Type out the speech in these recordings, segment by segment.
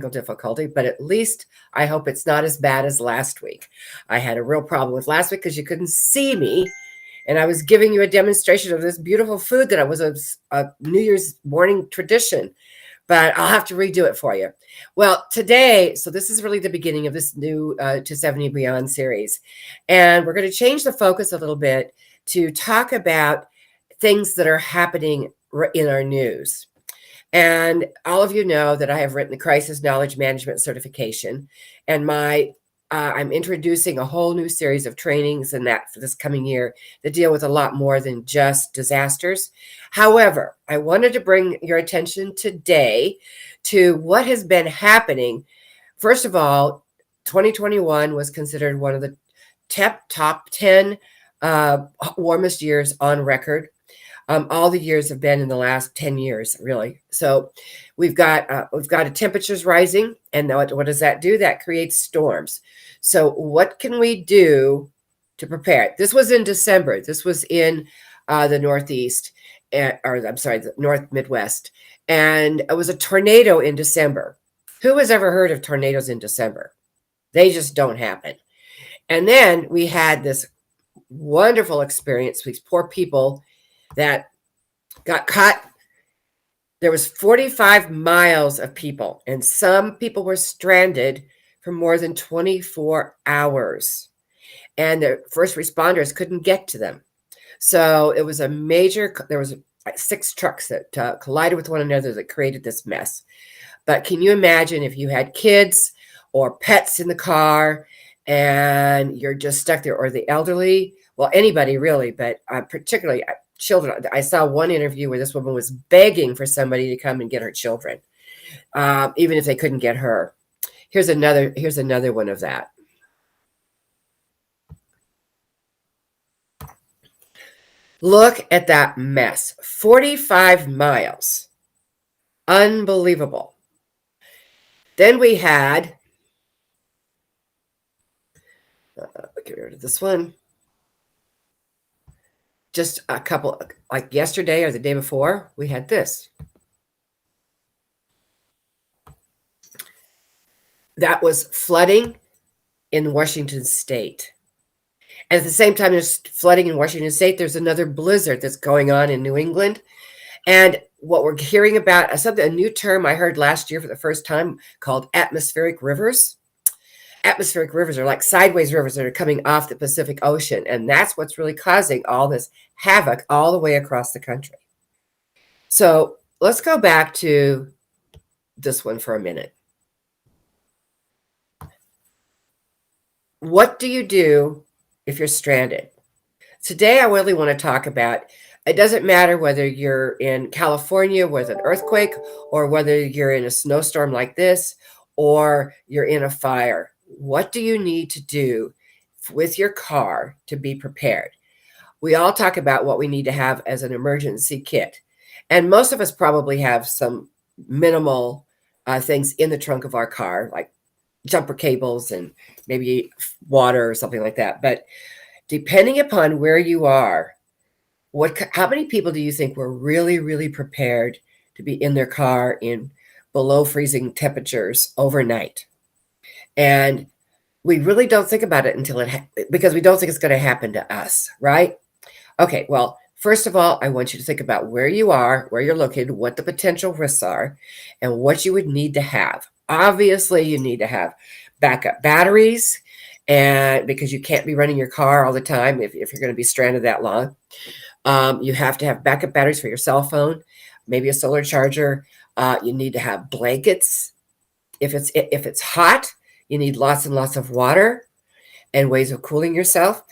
difficulty, but at least I hope it's not as bad as last week. I had a real problem with last week because you couldn't see me, and I was giving you a demonstration of this beautiful food that was a New Year's morning tradition, but I'll have to redo it for you. Well, today, so this is really the beginning of this new To 70 Beyond series, and we're going to change the focus a little bit to talk about things that are happening in our news. And all of you know that I have written the Crisis Knowledge Management Certification, and I'm introducing a whole new series of trainings and that for this coming year that deal with a lot more than just disasters. However, I wanted to bring your attention today to what has been happening. First of all, 2021 was considered one of the top 10 warmest years on record. All the years have been in the last 10 years, really. So we've got temperatures rising, and what does that do? That creates storms. So what can we do to prepare? This was in December. This was in the Northeast, the North Midwest, and it was a tornado in December. Who has ever heard of tornadoes in December? They just don't happen. And then we had this wonderful experience. These poor people that got caught. There was 45 miles of people, and some people were stranded for more than 24 hours, and the first responders couldn't get to them. So it was there was 6 trucks that collided with one another that created this mess. But can you imagine if you had kids or pets in the car and you're just stuck there, or the elderly? Well, anybody really, but particularly children. I saw one interview where this woman was begging for somebody to come and get her children, even if they couldn't get her. Here's another one of that. Look at that mess. 45 miles. Unbelievable. Then we had, get rid of this one. Just a couple, like yesterday or the day before, we had this. That was flooding in Washington State. And at the same time there's flooding in Washington State, there's another blizzard that's going on in New England. And what we're hearing about, a new term I heard last year for the first time called atmospheric rivers. Atmospheric rivers are like sideways rivers that are coming off the Pacific Ocean. And that's what's really causing all this havoc all the way across the country. So let's go back to this one for a minute. What do you do if you're stranded? Today, I really want to talk about, it doesn't matter whether you're in California with an earthquake, or whether you're in a snowstorm like this, or you're in a fire. What do you need to do with your car to be prepared? We all talk about what we need to have as an emergency kit. And most of us probably have some minimal things in the trunk of our car, like jumper cables and maybe water or something like that. But depending upon where you are, how many people do you think were really, really prepared to be in their car in below freezing temperatures overnight? And we really don't think about it because we don't think it's going to happen to us, right? Okay, well, first of all, I want you to think about where you are, where you're located, what the potential risks are, and what you would need to have. Obviously, you need to have backup batteries, and because you can't be running your car all the time if you're going to be stranded that long. You have to have backup batteries for your cell phone, maybe a solar charger. You need to have blankets. If it's hot, you need lots and lots of water and ways of cooling yourself.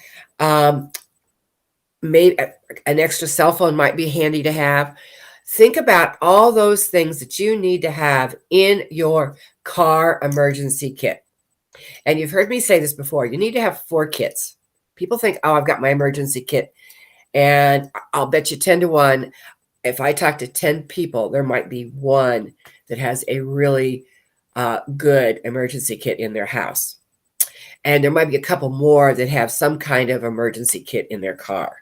Maybe an extra cell phone might be handy to have. Think about all those things that you need to have in your car emergency kit. And you've heard me say this before. You need to have 4 kits. People think, oh, I've got my emergency kit. And I'll bet you 10 to 1, if I talk to 10 people, there might be one that has a really good emergency kit in their house. And there might be a couple more that have some kind of emergency kit in their car.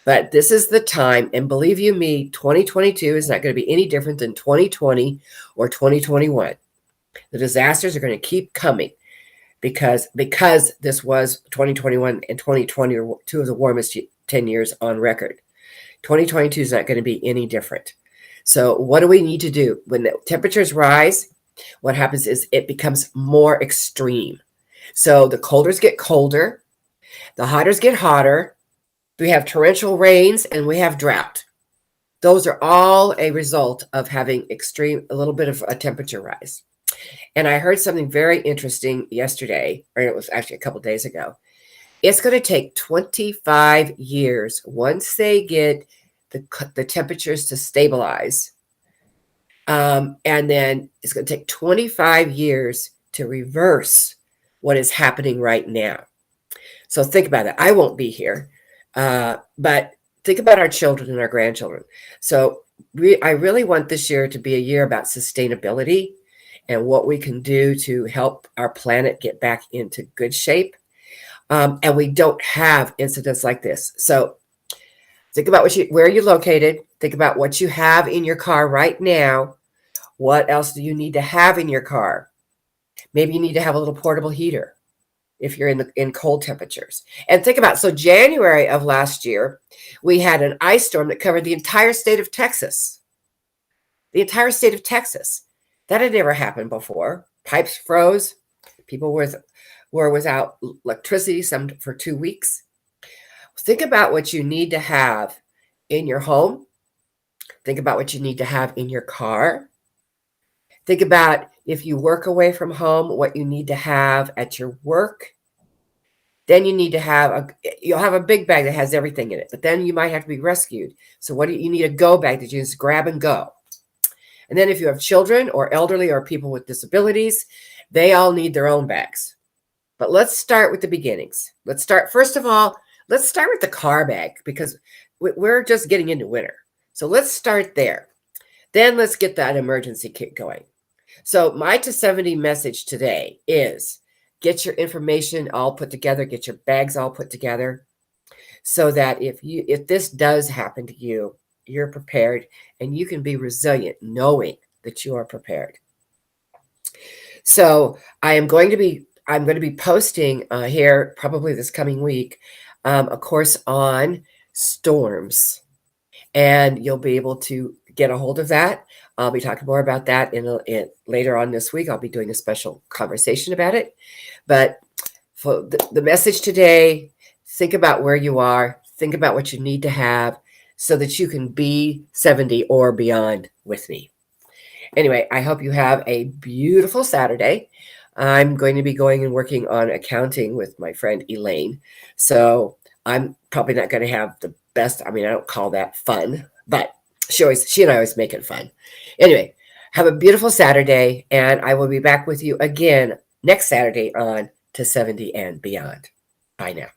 But this is the time, and believe you me, 2022 is not going to be any different than 2020 or 2021. The disasters are going to keep coming because this was 2021 and 2020 are two of the warmest 10 years on record. 2022 is not going to be any different. So what do we need to do? When the temperatures rise, what happens is it becomes more extreme. So the colders get colder, the hotters get hotter, we have torrential rains, and we have drought. Those are all a result of having a little bit of a temperature rise. And I heard something very interesting yesterday, or it was actually a couple days ago. It's going to take 25 years once they get the temperatures to stabilize. And then it's going to take 25 years to reverse what is happening right now. So think about it. I won't be here, but think about our children and our grandchildren. So I really want this year to be a year about sustainability and what we can do to help our planet get back into good shape. And we don't have incidents like this. So think about where you're located. Think about what you have in your car right now. What else do you need to have in your car? Maybe you need to have a little portable heater if you're in cold temperatures. And think about, so January of last year, we had an ice storm that covered the entire state of Texas. The entire state of Texas. That had never happened before. Pipes froze. People were without electricity, some for 2 weeks. Think about what you need to have in your home. Think about what you need to have in your car. Think about if you work away from home, what you need to have at your work. Then you need to you'll have a big bag that has everything in it, but then you might have to be rescued. So you need a go bag that you just grab and go. And then if you have children or elderly or people with disabilities, they all need their own bags. But let's start with the beginnings. First of all, let's start with the car bag because we're just getting into winter. So let's start there. Then let's get that emergency kit going. So my to 70 message today is get your information all put together, get your bags all put together so that if this does happen to you, you're prepared and you can be resilient knowing that you are prepared. So I'm going to be posting here probably this coming week, a course on storms, and you'll be able to get a hold of that. I'll be talking more about that later on this week. I'll be doing a special conversation about it. But for the message today, think about where you are. Think about what you need to have so that you can be 70 or beyond with me. Anyway, I hope you have a beautiful Saturday. I'm going to be going and working on accounting with my friend Elaine. So I'm probably not going to have the best. I don't call that fun, but she and I always make it fun. Anyway, have a beautiful Saturday, and I will be back with you again next Saturday on To 70 and Beyond. Bye now.